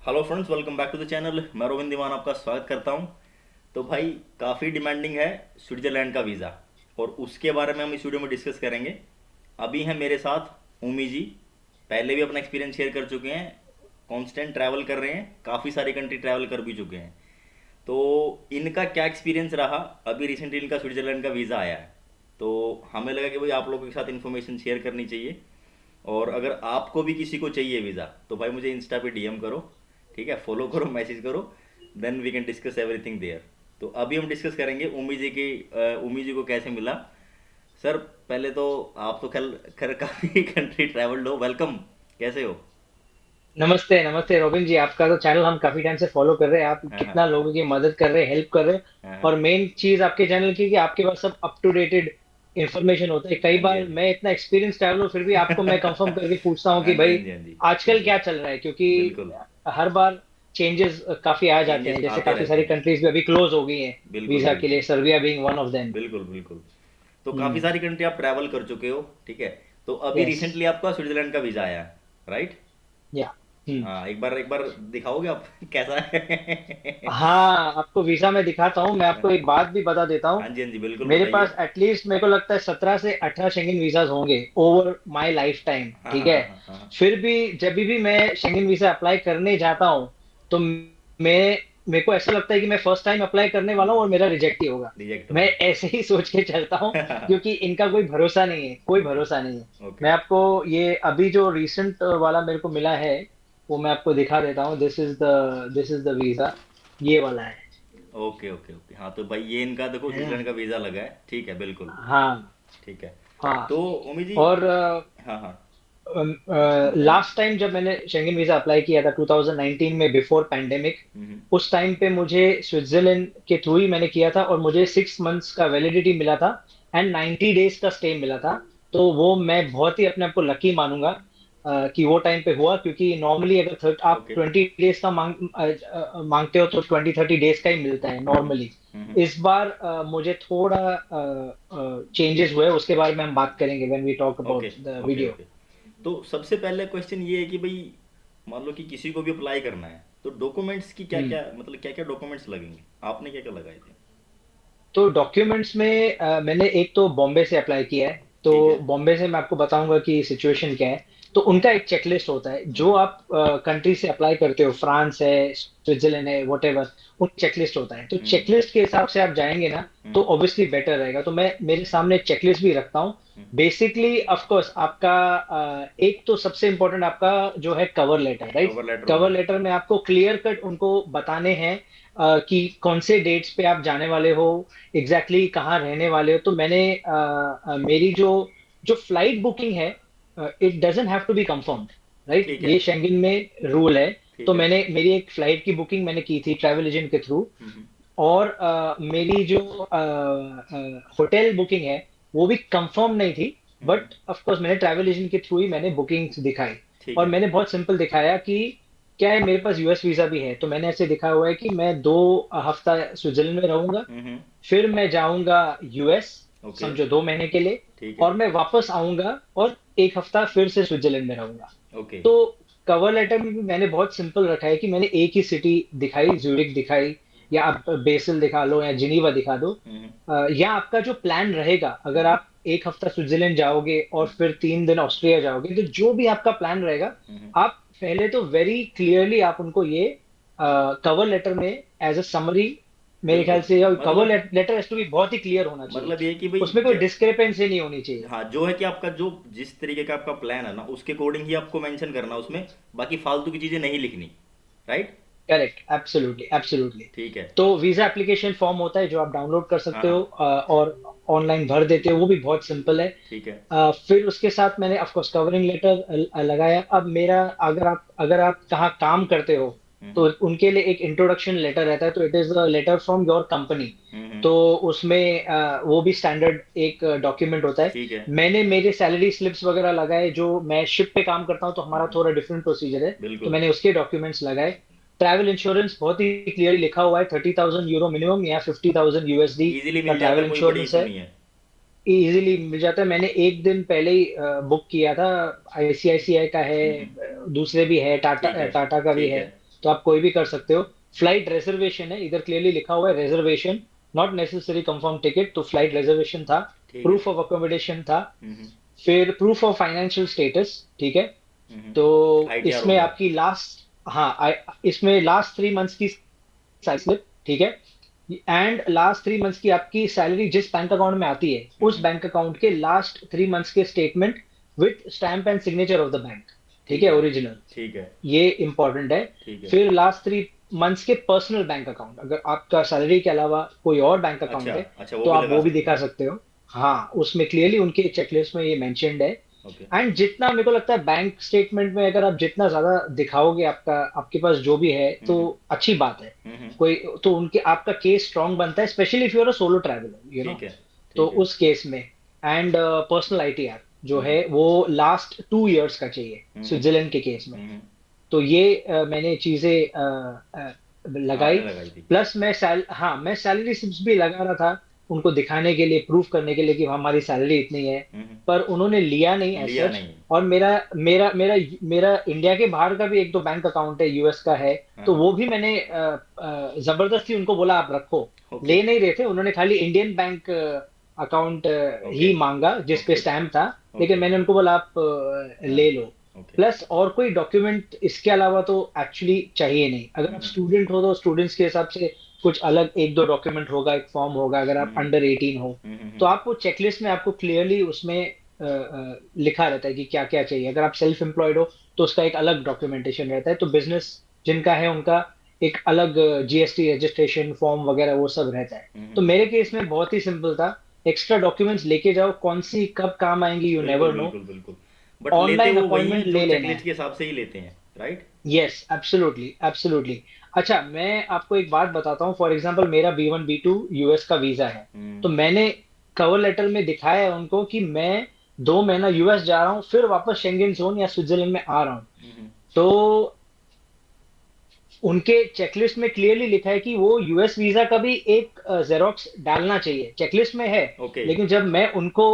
Hello friends, welcome back to the channel. मैं रोविंद दीवान आपका स्वागत करता हूं। तो भाई, काफ़ी डिमांडिंग है स्विट्ज़रलैंड का वीज़ा, और उसके बारे में हम इस वीडियो में डिस्कस करेंगे। अभी हैं मेरे साथ उमी जी। पहले भी अपना एक्सपीरियंस शेयर कर चुके हैं, कांस्टेंट ट्रैवल कर रहे हैं, काफ़ी सारी कंट्री ट्रैवल कर भी चुके हैं। तो इनका क्या एक्सपीरियंस रहा, अभी रिसेंटली इनका स्विट्ज़रलैंड का वीज़ा आया है। तो हमें लगा कि भाई आप लोगों के साथ इन्फॉर्मेशन शेयर करनी चाहिए। और अगर आपको भी किसी को चाहिए वीज़ा तो भाई मुझे इंस्टा पे डीएम करो, ठीक है, फॉलो करो, मैसेज करो, then we can discuss everything there. तो अभी हम डिस्कस करेंगे उमी जी की। उमी जी को कैसे मिला। सर, पहले तो आप तो खैर खैर काफ़ी कंट्री ट्रैवल्ड हो, वेलकम। कैसे हो? नमस्ते नमस्ते रोबिन जी। आपका तो चैनल हम काफी टाइम से फॉलो कर रहे हैं। आप हाँ हाँ। कितना लोगों की मदद कर रहे हैं, हेल्प कर रहे हैं। हाँ और हाँ। मेन चीज आपके चैनल की कि आपके पास सब अप टू डेटेड इंफॉर्मेशन होता है। कई हाँ जी, हाँ बार जी। मैं इतना एक्सपीरियंस ट्रैवलर हूँ, फिर भी आपको मैं कंफर्म करके पूछता हूँ हाँ कि जी, भाई हाँ जी, हाँ जी। आजकल बिल्कुल क्या चल रहा है, क्योंकि बिल्कुल। हर बार चेंजेस काफी आ जाते चेंजेस हैं। जैसे आते काफी रहते सारी हैं। कंट्रीज भी अभी क्लोज हो गई हैं बिल्कुल वीजा के लिए, बिल्कुल। Serbia being one of them. बिल्कुल बिल्कुल। तो काफ़ी हम्म। सारी कंट्री आप ट्रैवल कर चुके हो, ठीक है। तो अभी यस। रिसेंटली आपका स्विट्जरलैंड का वीज़ा आया है, राइट? या। हम्म। हाँ, एक बार दिखाओगे आप कैसा है? हाँ, आपको वीजा मैं दिखाता हूँ। मैं आपको एक बात भी बता देता हूँ। हाँ जी, हाँ जी, बिल्कुल मेरे बताइए। पास एटलीस्ट मेरे को लगता है 17 से 18 शेंगेन वीजाज होंगे ओवर माय लाइफ टाइम। हाँ ठीक हाँ है। हाँ हाँ हाँ हाँ। फिर भी जब भी मैं शेंगेन वीजा अप्लाई करने जाता हूँ, तो मेरे को ऐसा लगता है कि मैं फर्स्ट टाइम अप्लाई करने वाला हूँ और मेरा रिजेक्ट ही होगा। रिजेक्ट मैं होगा। ऐसे ही सोच के चलता हूँ, क्योंकि इनका कोई भरोसा नहीं है, कोई ओके भरोसा नहीं है। ओके मैं आपको ये अभी जो रिसेंट वाला मेरे को मिला है, वो मैं आपको दिखा देता हूँ। This is the visa. ये वाला ओके ओके ओके। हाँ, तो भाई ये इनका देखो है ना। स्विट्जरलैंड का वीज़ा लगा है, ठीक है, बिल्कुल। हाँ। ठीक है। हाँ। तो उमी जी। और हाँ हाँ। बताइए। लास्ट टाइम जब मैंने शेंगेन वीजा अप्लाई किया था 2019 में, बिफोर पैंडेमिक, हम्म। उस टाइम पे मुझे स्विट्जरलैंड के थ्रू ही मैंने किया था, और मुझे 6 मंथ्स का वैलिडिटी मिला था एंड 90 डेज का स्टे मिला था। तो वो मैं बहुत ही अपने आप को लकी मानूंगा कि वो टाइम पे हुआ, क्योंकि नॉर्मली अगर आप ओके। 20 डेज का मांगते हो तो 20-30 डेज का ही मिलता है नॉर्मली। हम्म। इस बार मुझे थोड़ा चेंजेस हुए, उसके बारे में हम बात करेंगे when we talk okay about the okay video. Okay. तो सबसे पहले क्वेश्चन ये है कि भाई, मान लो कि किसी को भी अप्लाई करना है, तो डॉक्यूमेंट्स की क्या हम्म। क्या, मतलब क्या क्या डॉक्यूमेंट्स लगेंगे? आपने क्या क्या लगाए थे? तो डॉक्यूमेंट्स में मैंने एक तो बॉम्बे से अप्लाई किया है। तो ठीक है। बॉम्बे से मैं आपको बताऊंगा कि सिचुएशन क्या है। तो उनका एक चेकलिस्ट होता है, जो हम्म आप कंट्री से अप्लाई करते हो, फ्रांस है, स्विट्जरलैंड है, वॉटेवर, उन चेकलिस्ट होता है। तो हम्म चेकलिस्ट के हिसाब से आप जाएंगे ना, तो हम्म ऑब्वियसली बेटर रहेगा। तो मैं मेरे सामने चेकलिस्ट भी रखता हूँ। हम्म। बेसिकली ऑफ कोर्स आपका एक तो सबसे इम्पोर्टेंट आपका जो है cover letter, right. Cover letter cover होगा। लेटर में आपको क्लियर कट उनको बताने हैं कि कौन से डेट्स पे आप जाने वाले हो, एग्जैक्टली exactly कहाँ रहने वाले हो। तो मैंने मेरी जो जो फ्लाइट बुकिंग है, it doesn't have to be confirmed, right. ठीक है। ये शेंगन में रूल है। तो ठीक है। मैंने मेरी एक फ्लाइट की बुकिंग मैंने की थी ट्रैवल एजेंट के थ्रू। हम्म। और मेरी जो होटल बुकिंग है, वो भी कंफर्म नहीं थी। हम्म। बट ऑफ कोर्स मैंने ट्रैवल एजेंट के थ्रू ही मैंने बुकिंग्स दिखाई। ठीक और है। मैंने बहुत सिंपल दिखाया कि क्या है, मेरे पास यूएस वीजा भी है। तो मैंने ऐसे दिखा हुआ है कि मैं 2 हफ्ता स्विट्जरलैंड में रहूंगा, फिर मैं जाऊंगा यूएस, ओके। समझो 2 महीने के लिए, ठीक है। और मैं वापस आऊंगा और एक हफ्ता फिर से स्विट्जरलैंड में रहूंगा। ओके। तो कवर लेटर में भी मैंने बहुत सिंपल रखा है कि मैंने एक ही सिटी दिखाई, ज्यूरिक दिखाई, या आप बेसल दिखा लो या जिनीवा दिखा दो। हम्म या आपका जो प्लान रहेगा, अगर हम्म आप एक हफ्ता स्विट्जरलैंड जाओगे और फिर 3 दिन ऑस्ट्रिया जाओगे, तो जो भी आपका प्लान रहेगा, हम्म। आप पहले तो वेरी क्लियरली आप उनको ये कवर लेटर में एज अ समरी, मेरे ख्याल बिल्कुल। से कवर मतलब लेटर हैज टू बी बहुत ही क्लियर होना चाहिए। मतलब ये कि भाई उसमें कोई डिस्क्रिपेंसी नहीं होनी चाहिए। हाँ, जो है कि आपका जो जिस तरीके का आपका प्लान है ना, उसके अकॉर्डिंग ही आपको मेंशन करना उसमें। बाकी फालतू की चीज़ें नहीं लिखनी, राइट? Correct, absolutely absolutely. ठीक है। तो वीजा एप्लीकेशन फॉर्म होता है जो आप डाउनलोड कर हाँ सकते हाँ। हो, और ऑनलाइन भर देते हो, वो भी बहुत सिंपल है। ठीक है। फिर उसके साथ मैंने ऑफ कोर्स कवरिंग लेटर लगाया। अब मेरा, अगर आप कहाँ काम करते हो, तो हम्म उनके लिए एक इंट्रोडक्शन लेटर रहता है। तो it is a letter from your company. Hmm. तो उसमें वो भी स्टैंडर्ड एक डॉक्यूमेंट होता है। ठीक है। मैंने मेरे सैलरी स्लिप्स वगैरह लगाए। जो मैं शिप पे काम करता हूँ, तो हमारा हम्म। थोड़ा डिफरेंट प्रोसीजर है। तो बिल्कुल। मैंने उसके डॉक्यूमेंट्स लगाए। ट्रैवल इंश्योरेंस बहुत ही क्लियरली लिखा हुआ है, 30,000 यूरो मिनिमम या 50,000 USD इजीली का मिल जाता ट्रैवल है, कोई बड़ी इंश्योरेंस इशू है। नहीं है। इजीली मिल जाता है। मैंने एक दिन पहले ही बुक किया था। आईसीआईसीआई का है, हम्म। दूसरे भी है, टाटा ठीक है। टाटा का भी ठीक है। है। तो आप कोई भी कर सकते हो। फ्लाइट रिजर्वेशन है, इधर क्लियरली लिखा हुआ है reservation, not necessary confirm ticket, तो फ्लाइट रिजर्वेशन था। ठीक है। प्रूफ ऑफ अकोमोडेशन था। हम्म। फिर प्रूफ ऑफ फाइनेंशियल स्टेटस, ठीक है। हम्म। तो आईटीआर हो इसमें गया। आपकी लास्ट, हाँ इसमें लास्ट 3 मंथ्स की सैलरी स्लिप, ठीक है। एंड लास्ट 3 मंथ्स की आपकी सैलरी जिस बैंक अकाउंट में आती है, उस हम्म। बैंक अकाउंट के लास्ट 3 मंथ्स के statement with stamp and signature of the bank, ठीक ठीक है, है। ओरिजिनल। ठीक है। ये इंपॉर्टेंट है। ठीक है। फिर लास्ट 3 मंथ्स के पर्सनल बैंक अकाउंट, अगर आपका सैलरी के अलावा कोई और बैंक अच्छा। अकाउंट है अच्छा, वो तो भी आप लगा वो भी सकते दिखा हैं। सकते हो। हाँ, उसमें क्लियरली उनके चेकलिस्ट में ये मेंशन्ड है। ओके। एंड जितना मेरे को लगता है बैंक स्टेटमेंट में अगर आप जितना ज्यादा दिखाओगे, आपका आपके पास जो भी है तो हम्म। अच्छी बात है। हम्म। कोई तो उनके आपका केस स्ट्रांग बनता है, specially if you are a solo traveller, ठीक है। तो ठीक है। उस केस में। एंड पर्सनल आईटीआर जो हम्म। है वो लास्ट 2 इयर्स का चाहिए हम्म। स्विट्जरलैंड के केस में। हम्म। तो ये मैंने चीजें लगाई। आपने लगाई थी। प्लस मैं सैलरी स्लिप्स भी लगा रहा था उनको दिखाने के लिए, प्रूफ करने के लिए कि हमारी सैलरी इतनी है। हम्म। पर उन्होंने लिया नहीं एज लिया सच। नहीं। और मेरा मेरा मेरा मेरा इंडिया के बाहर का भी एक दो बैंक अकाउंट है, यूएस का है। हाँ तो हाँ। वो भी मैंने जबरदस्ती उनको बोला आप रखो। ओके। ले नहीं रहे थे, उन्होंने खाली इंडियन बैंक अकाउंट ओके। ही मांगा जिस पे ओके। स्टैम्प था। लेकिन ओके। मैंने उनको बोला आप हाँ। ले लो। ओके। प्लस और कोई डॉक्यूमेंट इसके अलावा तो एक्चुअली चाहिए नहीं। अगर आप हम्म। स्टूडेंट हो तो स्टूडेंट्स के हिसाब से कुछ अलग एक दो डॉक्यूमेंट होगा, एक फॉर्म होगा। अगर आप हम्म। अंडर 18 हो तो हम्म। आपको चेकलिस्ट में आपको क्लियरली उसमें लिखा रहता है कि क्या क्या चाहिए। अगर आप सेल्फ एम्प्लॉयड हो तो उसका एक अलग डॉक्यूमेंटेशन रहता है। तो बिजनेस जिनका है उनका एक अलग जीएसटी रजिस्ट्रेशन फॉर्म वगैरह वो सब रहता है। तो हम्म। मेरे केस में बहुत ही सिंपल था। एक्स्ट्रा डॉक्यूमेंट्स लेके जाओ, कौन सी कब काम आएंगी यू बिल्कुल नेवर नो। बिल्कुल बिल्कुल। बट लेते ऑनलाइन वो वही अपॉइंटमेंट हैं जो ले लेना चेकलिस्ट है। के हिसाब से ही लेते हैं, राइट? Yes, absolutely absolutely. अच्छा, मैं आपको एक बात बताता हूँ। फॉर एग्जांपल मेरा B1 B2 यूएस का वीजा है। हम्म। तो मैंने कवर लेटर में दिखाया है उनको कि मैं 2 महीना यूएस जा रहा हूँ, फिर वापस शेंगेन जोन या स्विट्जरलैंड में आ रहा हूँ। हम्म। तो उनके चेकलिस्ट में क्लियरली लिखा है कि वो यूएस वीजा का भी एक जेरोक्स डालना चाहिए, चेकलिस्ट में है। ओके। लेकिन जब मैं उनको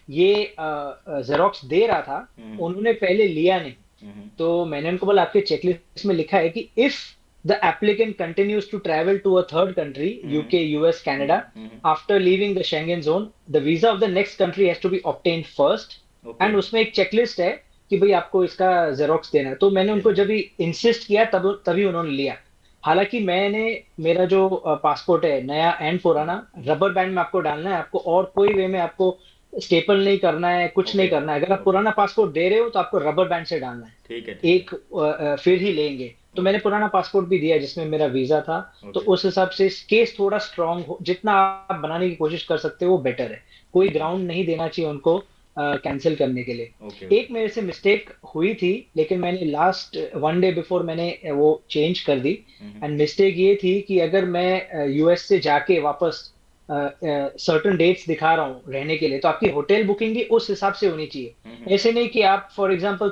ये जेरोक्स दे रहा था, हम्म। उन्होंने पहले लिया नहीं। हम्म। तो मैंने उनको बोला आपके चेकलिस्ट में लिखा है कि if the applicant continues to travel to a third country, hmm. UK, US, Canada, hmm. After leaving the Schengen zone, the visa of the next country has to be obtained first. Okay. And उसमें एक checklist है कि भाई आपको इसका xerox देना है। तो मैंने उनको देना है। जब इंसिस्ट किया तब तभी उन्होंने लिया। हालांकि मैंने, मेरा जो पासपोर्ट है नया एंड पुराना, रबर बैंड में आपको डालना है। आपको और कोई वे में आपको स्टेपल नहीं करना है, कुछ ओके। नहीं करना है। अगर आप ओके। पुराना पासपोर्ट दे रहे हो तो आपको रबर बैंड से डालना है। ठीक है। ठीक है। एक फिर ही लेंगे। तो मैंने ओके। पुराना पासपोर्ट भी दिया जिसमें मेरा वीजा था। तो ओके। उस हिसाब से केस थोड़ा स्ट्रांग हो, जितना आप बनाने की कोशिश कर सकते हो वो बेटर है। कोई ठीक है। ग्राउंड नहीं देना चाहिए उनको कैंसिल करने के लिए। ओके। एक मेरे से मिस्टेक हुई थी, लेकिन मैंने लास्ट 1 डे बिफोर मैंने वो चेंज कर दी। हम्म। एंड मिस्टेक ये थी कि अगर मैं यूएस से जाके वापस सर्टन डेट्स दिखा रहा हूँ रहने के लिए, तो आपकी होटल बुकिंग भी उस हिसाब से होनी चाहिए। हम्म। ऐसे नहीं कि आप फॉर एग्जांपल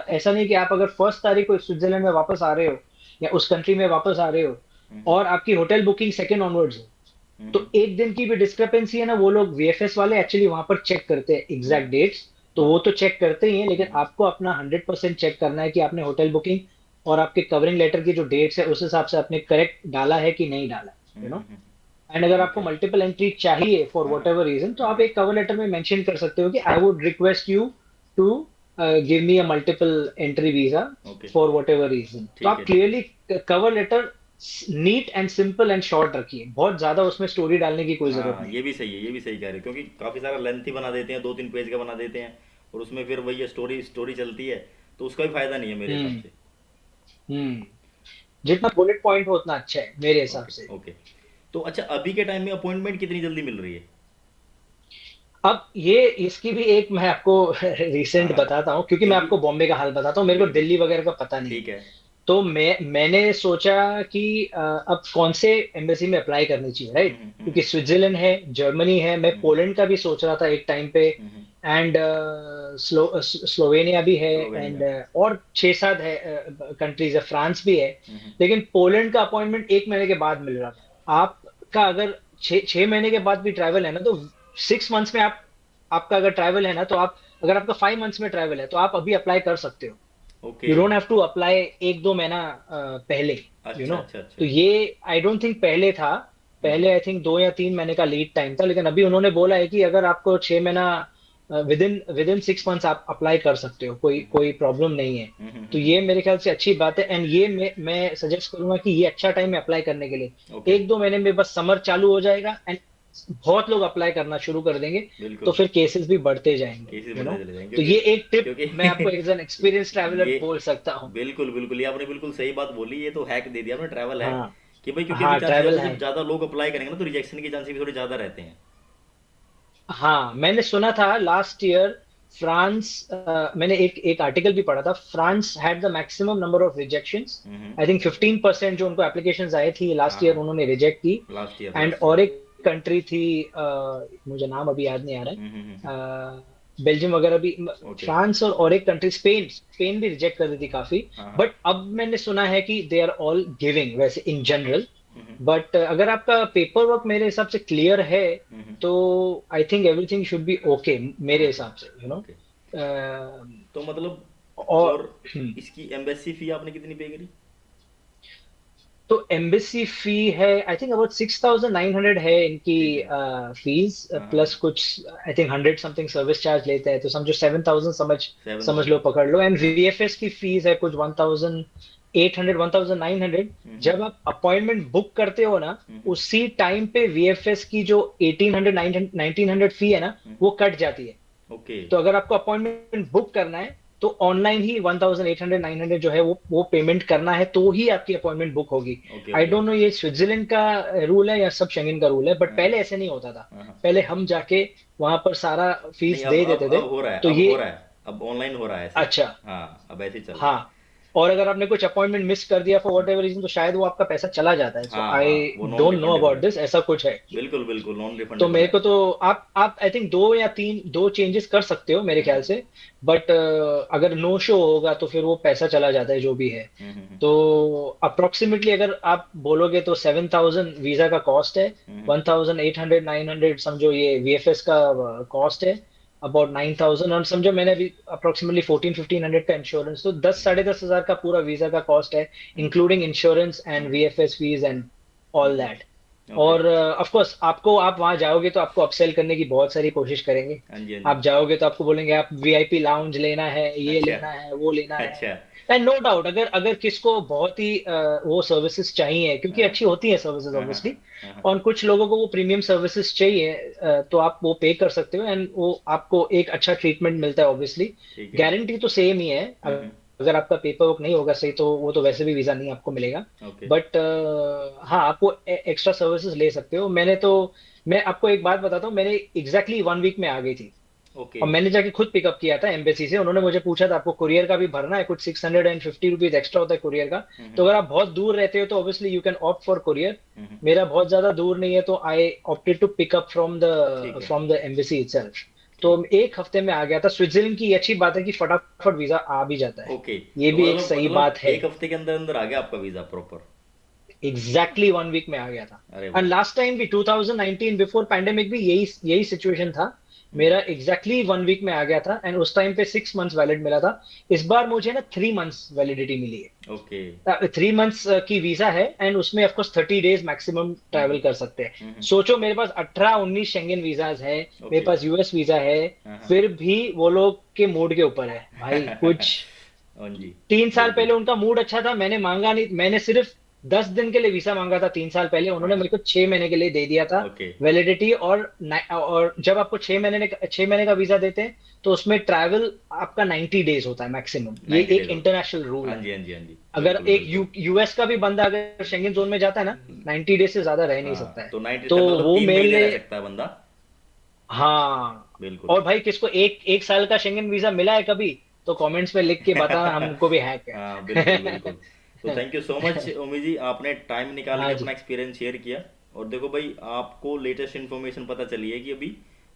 ऐसा नहीं कि आप अगर 1 तारीख को स्विट्जरलैंड में वापस आ रहे हो या उस कंट्री में वापस आ रहे हो हम्म। और आपकी होटल बुकिंग सेकेंड ऑनवर्ड्स हो, तो एक दिन की भी डिस्क्रिपेंसी है ना, वो लोग वीएफएस वाले एक्चुअली वहां पर चेक करते हैं एग्जैक्ट डेट्स। तो वो तो चेक करते ही हैं, लेकिन आपको अपना 100% चेक करना है कि आपने होटल बुकिंग और आपके कवरिंग लेटर की जो डेट्स है उस हिसाब से आपने करेक्ट डाला है कि नहीं डाला, एंड अगर ठीक आपको है। मल्टीपल एंट्री चाहिए फॉर हाँ वट हाँ। एवर रीजन, तो हाँ आप हाँ। एक कवर लेटर में मेंशन कर सकते हो कि I would request you to give me a multiple entry visa okay. For whatever reason. तो ठीक आप है। ठीक है। Clearly cover letter neat and simple and short रखिए। बहुत ज्यादा उसमें स्टोरी डालने की कोई जरूरत हाँ, नहीं। ये भी सही है, ये भी सही कह रहे हो, क्योंकि काफ़ी सारा लेंथी बना देते हैं, 2-3 पेज का बना देते हैं, और उसमें फिर वही स्टोरी स्टोरी चलती है, तो उसका भी फायदा नहीं है मेरे हिसाब हम्म। से। हम्म। जितना बुलेट पॉइंट हो उतना अच्छा है मेरे हिसाब ओके। से। ओके। तो अच्छा, अभी के टाइम में अपॉइंटमेंट कितनी जल्दी मिल रही है? अब ये इसकी भी एक मैं आपको हाँ रिसेंट हाँ। बताता हूँ, क्योंकि मैं क्योंकि आपको बॉम्बे का हाल बताता हूँ, मेरे को बिल्कुल। दिल्ली वगैरह का पता नहीं है। ठीक है। तो मैंने सोचा कि अब कौन से एम्बेसी में अप्लाई करनी चाहिए, राइट। क्योंकि स्विट्जरलैंड है, जर्मनी है, मैं हम्म। पोलैंड का भी सोच रहा था एक टाइम पे। हम्म। एंड स्लोवेनिया भी है। स्लोवेनिया। एंड और 6-7 है कंट्रीज है, फ्रांस भी है। हम्म। लेकिन पोलैंड का अपॉइंटमेंट 1 महीने के बाद मिल रहा था। आपका अगर 6 महीने के बाद भी ट्रैवल है ना, तो 6 मंथ्स में आप, आपका अगर ट्रैवल है ना, तो आप, अगर आपका 5 मंथ्स में ट्रैवल है तो आप अभी अप्लाई कर सकते हो। Okay. You don't have to apply एक दो महीना पहले, यू अच्छा नो। अच्छा तो अच्छा। ये आई डोंट थिंक पहले था, हम्म। पहले आई थिंक 2 या 3 महीने का लीड टाइम था, लेकिन अभी उन्होंने बोला है कि अगर आपको 6 महीना विद इन 6 मंथ्स आप अप्लाई कर सकते हो, कोई हम्म। कोई प्रॉब्लम नहीं है। तो हम्म। ये मेरे ख्याल से अच्छी बात है, एंड ये मैं सजेस्ट करूंगा कि ये अच्छा टाइम है अप्लाई करने के लिए। ओके। 1 2 महीने में बस समर चालू हो जाएगा एंड बहुत लोग अप्लाई करना शुरू कर देंगे, तो बिल्कुल। फिर केसेस भी बढ़ते जाएंगे, केसेस यू नो। बढ़ते चले जाएंगे तो क्योंकि ये एक टिप मैं आपको क्योंकि एज एन एक्सपीरियंस ट्रैवलर ये बोल सकता हूँ। बिल्कुल बिल्कुल, ये आपने बिल्कुल सही बात बोली, ये तो हैक दे दिया आपने, ट्रैवल हैक। हाँ कि भाई क्योंकि अभी हाँ, चांसेस ट्रैवल ज्यादा, जब है। ज्यादा लोग अप्लाई करेंगे ना तो रिजेक्शन के चांसेस भी थोड़े ज्यादा रहते हैं। हाँ, मैंने सुना था लास्ट ईयर फ्रांस, मैंने एक एक आर्टिकल भी पढ़ा था, France had the maximum number of rejections. Hmm. I think 15% जो उनको एप्लीकेशंस आए थी लास्ट हाँ ईयर हाँ। उन्होंने रिजेक्ट की। Last year, and last year. और एक कंट्री थी, मुझे नाम अभी याद नहीं आ रहा हम्म। है, बेल्जियम वगैरह भी, ओके। फ्रांस और एक कंट्री स्पेन, स्पेन भी रिजेक्ट कर दी थी काफी। हाँ हाँ। बट अब मैंने सुना है कि दे आर ऑल गिविंग वैसे इन जनरल। हम्म। बट अगर आपका पेपर वर्क मेरे हिसाब से क्लियर है, हम्म। तो I think everything should be okay मेरे ओके। हिसाब से, यू नो। ओके। तो मतलब, और और इसकी एम्बेसी फी आपने कितनी पे करी? तो एम्बेसी फी है आई थिंक अबाउट 6,900 है इनकी ठीक है। फीस, हाँ हाँ। प्लस कुछ I think 100 something service charge लेते हैं, तो समझो 7,000 समझ, सेवन समझ लो थाउजेंड पकड़ लो। एंड हाँ। वीएफएस की फीस है कुछ 1,800 1,900। हम्म। जब आप अपॉइंटमेंट बुक करते हो ना, हम्म। उसी टाइम पे वीएफएस की जो 1,800 1900 फी है ना, हम्म। वो कट जाती है। ओके। तो अगर आपको अपॉइंटमेंट बुक करना है, तो ऑनलाइन ही 1,800 900 जो है वो पेमेंट करना है, तो ही आपकी अपॉइंटमेंट बुक होगी। Okay. I okay. Don't know ये स्विट्जरलैंड का रूल है या सब शेंगन का रूल है, बट हाँ हाँ। पहले ऐसे नहीं होता था। हाँ हाँ। पहले हम जाके वहां पर सारा नहीं, फीस अब दे अब देते थे। अब हो रहा है, तो अब ये, हो रहा है। अब ऑनलाइन हो रहा है ऐसे। अच्छा, हाँ, अब ऐसे ही चल रहा है। हाँ। और अगर आपने कुछ अपॉइंटमेंट मिस कर दिया फॉर वट एवर रीजन, तो शायद वो आपका पैसा चला जाता है। सो हाँ आई हाँ, वो non don't know refundable about है। दिस, ऐसा कुछ है। बिल्कुल बिल्कुल नॉन तो रिफंडेबल मेरे है। को तो आप आई थिंक दो चेंजेस कर सकते हो मेरे ख्याल हम्म। से। बट अगर नो शो होगा तो फिर वो पैसा चला जाता है जो भी है। हम्म। तो अप्रोक्सीमेटली अगर आप बोलोगे तो 7,000 वीजा का कॉस्ट है, हम्म। 1,800 900 समझो ये वीएफएस का कॉस्ट है, अबाउट 9,000। और समझो मैंने अभी अप्रोक्सीमेटली 14 1500 का इंश्योरेंस, तो 10 साढ़े 10 हजार का पूरा वीजा का कॉस्ट है, hmm. Including insurance and hmm. VFS fees and all hmm. That. Okay. और ऑफ कोर्स आपको, आप वहां जाओगे तो आपको अपसेल करने की बहुत सारी कोशिश करेंगे। हाँ जी, हाँ जी। आप जाओगे तो आपको बोलेंगे आप वीआईपी लाउंज लेना है, ये अच्छा। लेना है, वो लेना है। अच्छा। एंड नो डाउट, अगर अगर किसको बहुत ही वो सर्विसेज चाहिए, क्योंकि हाँ अच्छी होती है सर्विसेज हाँ हाँ ऑब्वियसली, हाँ हाँ। और कुछ लोगों को वो प्रीमियम सर्विसेज चाहिए, तो आप वो पे कर सकते हो, एंड वो आपको एक अच्छा ट्रीटमेंट मिलता है ऑब्वियसली। ठीक है। गारंटी तो सेम ही है। हम्म। अगर आपका पेपर वर्क नहीं होगा सही, तो वो तो वैसे भी वीजा नहीं आपको मिलेगा। ओके। बट हाँ, आपको एक्स्ट्रा सर्विसेज ले सकते हो। मैं आपको एक बात बताता हूँ, मैंने एग्जैक्टली 1 वीक में आ गई थी। ओके। और मैंने जाके खुद पिकअप किया था एम्बेसी से। उन्होंने मुझे पूछा था आपको कुरियर का भी भरना है, कुछ 650 रुपीज एक्स्ट्रा होता है कुरियर का। तो अगर आप बहुत दूर रहते हो तो obviously you can opt for courier. Hmm. मेरा बहुत ज्यादा दूर नहीं है, तो I opted to pick up ठीक है। From the embassy itself. तो ठीक। एक हफ्ते में आ गया था। स्विट्जरलैंड की ये अच्छी बात है कि फटाफट वीजा आ भी जाता है। ओके। ये तो भी एक मतलब सही बात है। एक हफ्ते के अंदर अंदर आ गया आपका वीजा प्रॉपर? एग्जैक्टली 1 वीक में आ गया था। अरे एंड वाह। लास्ट टाइम भी 2019 बिफोर पैंडेमिक भी यही यही सिचुएशन था। हम्म। मेरा एग्जैक्टली 1 वीक में आ गया था, एंड उस टाइम पे 6 मंथ्स वैलिड मिला था। इस बार मुझे ना 3 मंथ्स वैलिडिटी मिली ओके। है। 3 मंथ्स की वीजा है, एंड उसमें ऑफकोर्स 30 डेज मैक्सिमम ट्रैवल कर सकते हैं। हम्म। सोचो मेरे पास 18 19 शेंगेन वीजाज है, मेरे ओके। पास यूएस वीजा है। हाँ हाँ। फिर भी वो लोग के मूड के ऊपर है भाई कुछ। हाँ जी। 3 साल बिल्कुल। पहले उनका मूड अच्छा था, मैंने मांगा नहीं, मैंने सिर्फ 10 दिन के लिए वीसा मांगा था 3 साल पहले, हाँ उन्होंने हाँ। मेरे को 6 महीने के लिए दे दिया था ओके। वैलिडिटी। और जब आपको 6 महीने का वीजा देते हैं, तो उसमें ट्रैवल आपका 90 डेज होता है मैक्सिमम। ये 90 एक डेज होता इंटरनेशनल है। रूल हाँ है। जी, हाँ जी, हाँ जी। अगर बिल्कुल एक बिल्कुल। यूएस का भी बंदा अगर शेंगेन जोन में जाता है ना, 90 डेज से ज्यादा रह नहीं सकता हाँ, है। तो 90 तो तक मतलब वो तीन मेरे महीने रह लिए, सकता है बंदा। हाँ। बिल्कुल। और भाई किसको एक एक साल का शेंगेन वीजा मिला है कभी, तो कमेंट्स में लिख के बताना, हमको भी हैक हाँ बिल्कुल है। बिल्कुल। तो थैंक यू सो मच उमी जी, आपने टाइम निकाल के हाँ अपना जी। एक्सपीरियंस शेयर किया। और देखो भाई, आपको लेटेस्ट इन्फॉर्मेशन पता चली है कि अभी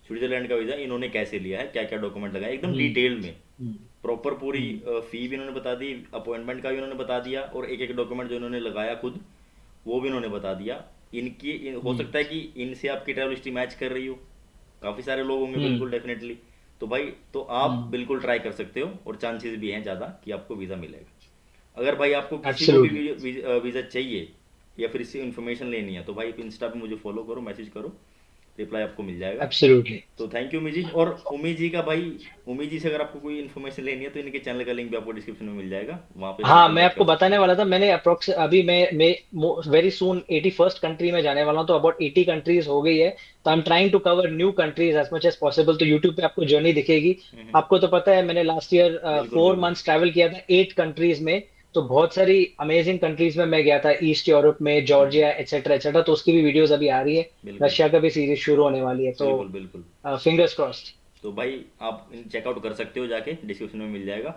स्विट्जरलैंड का वीज़ा इन्होंने कैसे लिया है, क्या क्या डॉक्यूमेंट लगाए, एकदम हम्म डिटेल में। हम्म प्रॉपर पूरी हम्म फी भी इन्होंने बता दी, अपॉइंटमेंट का भी इन्होंने बता दिया, और एक एक डॉक्यूमेंट जो इन्होंने लगाया खुद, वो भी इन्होंने बता दिया। हो हम्म सकता है कि इनसे आपकी ट्रैवल हिस्ट्री मैच कर रही हो, काफ़ी सारे लोग होंगे हम्म बिल्कुल डेफिनेटली। तो भाई तो आप हम्म। बिल्कुल ट्राई कर सकते हो, और चांसेस भी हैं ज़्यादा कि आपको वीज़ा मिलेगा। अगर भाई आपको किसी को भी एब्सोल्युटली। वीज़ा चाहिए या फिर इससे इन्फॉर्मेशन लेनी है, तो भाई इंस्टा पे मुझे फॉलो करो, मैसेज करो, रिप्लाई आपको मिल जाएगा। एब्सोल्युटली। तो थैंक यू उमी जी। और उमी जी का भाई, उमी जी से अगर आपको कोई इन्फॉर्मेशन लेनी है तो इनके चैनल का लिंक भी आपको डिस्क्रिप्शन में मिल जाएगा, वहाँ पे इनसे हाँ, मैं कॉन्टैक्ट कर आपको सकते बताने हैं। वाला था, मैंने अप्रोक्स अभी मैं वेरी सून 81st कंट्री में जाने वाला हूँ, तो अबाउट 80 कंट्रीज हो गई है। तो I am trying to cover new countries as much as possible. तो यूट्यूब पे आपको जर्नी दिखेगी। आपको तो पता है, मैंने लास्ट ईयर बिल्कुल 4 मंथ्स बिल्कुल ट्रैवल किया था 8 कंट्रीज में। तो बहुत सारी अमेजिंग कंट्रीज में मैं गया था, ईस्ट यूरोप में, जॉर्जिया एटसेट्रा एटसेट्रा। तो उसकी भी वीडियोस अभी आ रही है। बिल्कुल रशिया का भी सीरीज शुरू होने वाली है, तो बिल्कुल बिल्कुल। Fingers crossed. तो भाई आप चेकआउट कर सकते हो, जाके डिस्क्रिप्शन में मिल जाएगा।